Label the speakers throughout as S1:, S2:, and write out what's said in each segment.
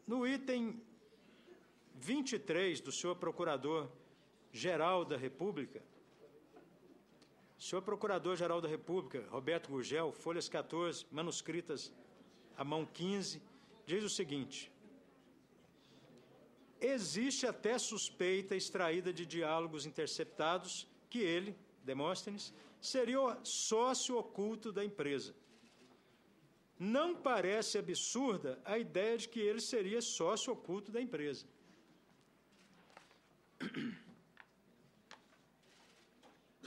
S1: No item 23 do senhor Procurador-Geral da República, senhor Procurador-Geral da República, Roberto Gurgel, folhas 14, manuscritas à mão 15, diz o seguinte: existe até suspeita extraída de diálogos interceptados que ele, Demóstenes, seria o sócio oculto da empresa. Não parece absurda a ideia de que ele seria sócio oculto da empresa.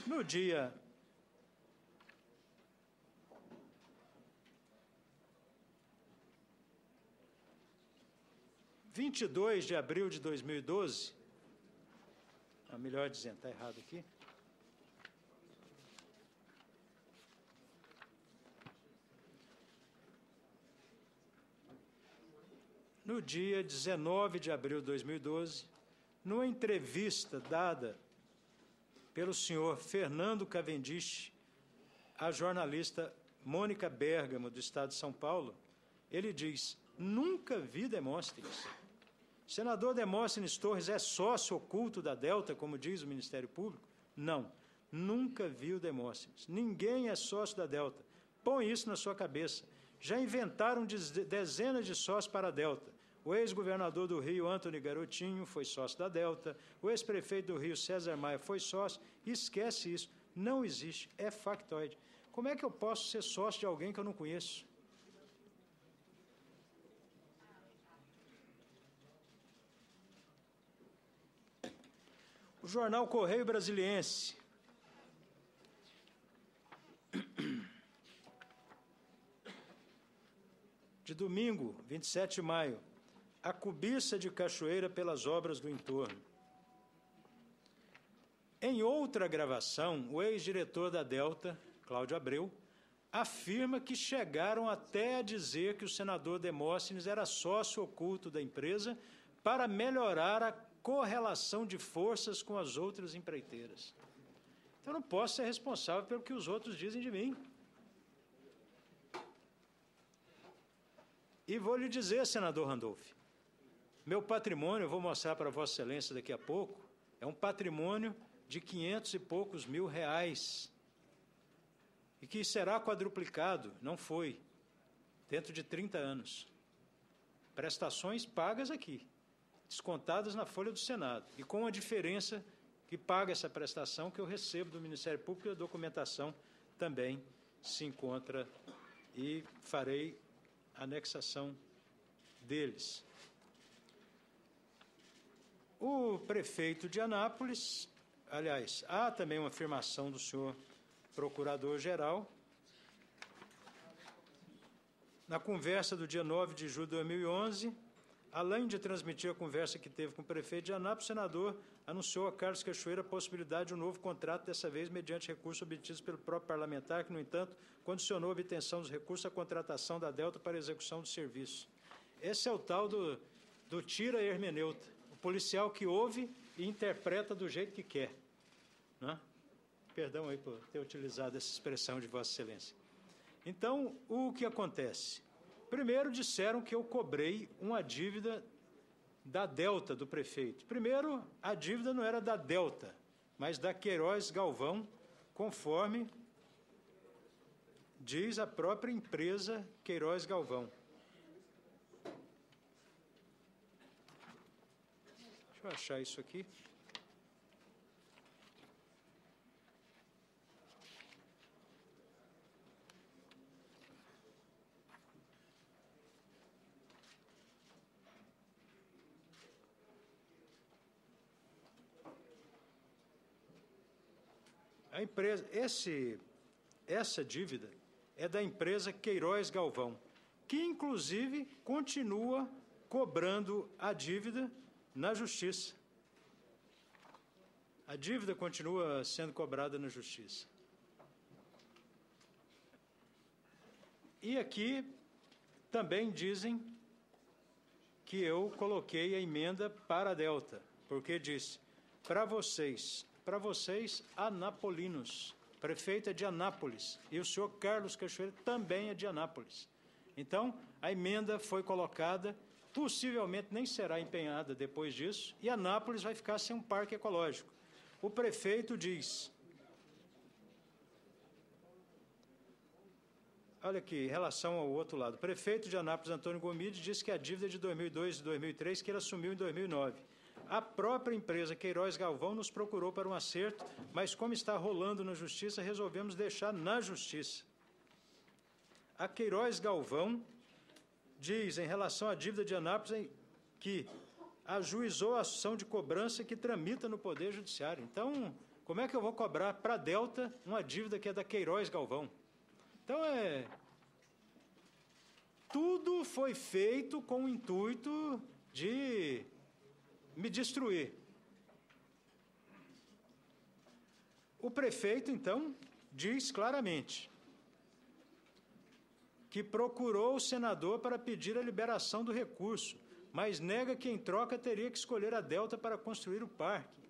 S1: No dia 22 de abril de 2012, melhor dizendo, está errado aqui. No dia 19 de abril de 2012, numa entrevista dada pelo senhor Fernando Cavendish à jornalista Mônica Bergamo, do Estado de São Paulo, ele diz: nunca vi Demóstenes. O senador Demóstenes Torres é sócio oculto da Delta, como diz o Ministério Público? Não, nunca vi o Demóstenes. Ninguém é sócio da Delta. Põe isso na sua cabeça. Já inventaram dezenas de sócios para a Delta. O ex-governador do Rio, Antony Garotinho, foi sócio da Delta. O ex-prefeito do Rio, César Maia, foi sócio. Esquece isso. Não existe. É factoide. Como é que eu posso ser sócio de alguém que eu não conheço? O jornal Correio Brasiliense, de domingo, 27 de maio, a cobiça de Cachoeira pelas obras do entorno. Em outra gravação, o ex-diretor da Delta, Cláudio Abreu, afirma que chegaram até a dizer que o senador Demóstenes era sócio oculto da empresa para melhorar a correlação de forças com as outras empreiteiras. Então, eu não posso ser responsável pelo que os outros dizem de mim. E vou lhe dizer, senador Randolph, meu patrimônio, eu vou mostrar para Vossa Excelência daqui a pouco, é um patrimônio de 500 e poucos mil reais, e que será quadruplicado, não foi, dentro de 30 anos. Prestações pagas aqui, descontadas na folha do Senado, e com a diferença que paga essa prestação que eu recebo do Ministério Público, e a documentação também se encontra, e farei anexação deles. O prefeito de Anápolis, aliás, há também uma afirmação do senhor procurador-geral, na conversa do dia 9 de julho de 2011, além de transmitir a conversa que teve com o prefeito de Anápolis, o senador anunciou a Carlos Cachoeira a possibilidade de um novo contrato, dessa vez mediante recursos obtidos pelo próprio parlamentar, que, no entanto, condicionou a obtenção dos recursos à contratação da Delta para a execução do serviço. Esse é o tal do tira hermeneuta, o policial que ouve e interpreta do jeito que quer. Né? Perdão aí por ter utilizado essa expressão de Vossa Excelência. Então, o que acontece? Primeiro, disseram que eu cobrei uma dívida da Delta, do prefeito. Primeiro, a dívida não era da Delta, mas da Queiroz Galvão, conforme diz a própria empresa Queiroz Galvão. Deixa eu achar isso aqui. A empresa, essa dívida é da empresa Queiroz Galvão, que, inclusive, continua cobrando a dívida na Justiça. A dívida continua sendo cobrada na Justiça. E aqui também dizem que eu coloquei a emenda para a Delta, porque disse, para vocês, anapolinos, prefeito é de Anápolis, e o senhor Carlos Cachoeira também é de Anápolis. Então, a emenda foi colocada, possivelmente nem será empenhada depois disso, e Anápolis vai ficar sem um parque ecológico. O prefeito diz... Olha aqui, em relação ao outro lado, o prefeito de Anápolis, Antônio Gomide, disse que a dívida de 2002 e 2003 que ele assumiu em 2009. A própria empresa Queiroz Galvão nos procurou para um acerto, mas como está rolando na Justiça, resolvemos deixar na Justiça. A Queiroz Galvão diz, em relação à dívida de Anápolis, que ajuizou a ação de cobrança que tramita no Poder Judiciário. Então, como é que eu vou cobrar para a Delta uma dívida que é da Queiroz Galvão? Então, tudo foi feito com o intuito de me destruir. O prefeito, então, diz claramente que procurou o senador para pedir a liberação do recurso, mas nega que, em troca, teria que escolher a Delta para construir o parque.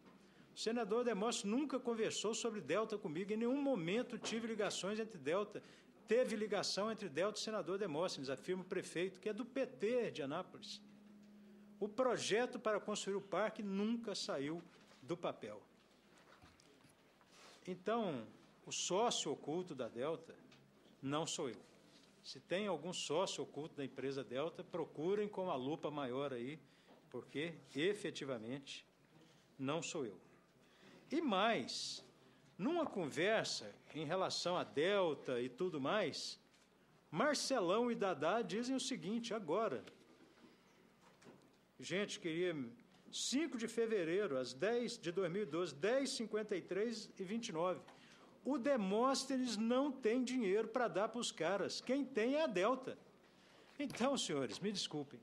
S1: O senador Demóstenes nunca conversou sobre Delta comigo, em nenhum momento tive ligações entre Delta, teve ligação entre Delta e o senador Demóstenes, afirma o prefeito, que é do PT de Anápolis. O projeto para construir o parque nunca saiu do papel. Então, o sócio oculto da Delta não sou eu. Se tem algum sócio oculto da empresa Delta, procurem com a lupa maior aí, porque, efetivamente, não sou eu. E mais, numa conversa em relação à Delta e tudo mais, Marcelão e Dadá dizem o seguinte, agora. Gente, queria 5 de fevereiro, às 10 de 2012, 10h53 e 29. O Demóstenes não tem dinheiro para dar para os caras. Quem tem é a Delta. Então, senhores, me desculpem.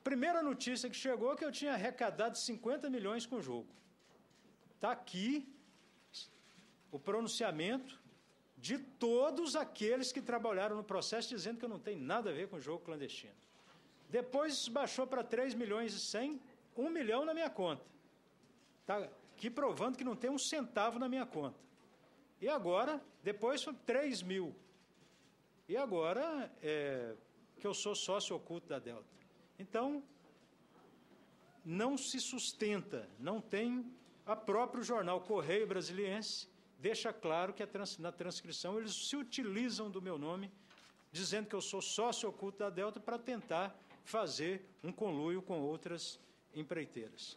S1: Primeira notícia que chegou é que eu tinha arrecadado 50 milhões com o jogo. Está aqui o pronunciamento de todos aqueles que trabalharam no processo, dizendo que eu não tenho nada a ver com o jogo clandestino. Depois baixou para 3 milhões e 100, 1 milhão na minha conta. Está aqui provando que não tem um centavo na minha conta. E agora, depois foi 3 mil. E agora, que eu sou sócio oculto da Delta. Então, não se sustenta, não tem... A próprio jornal Correio Brasiliense deixa claro que na transcrição eles se utilizam do meu nome, dizendo que eu sou sócio oculto da Delta para tentar fazer um conluio com outras empreiteiras.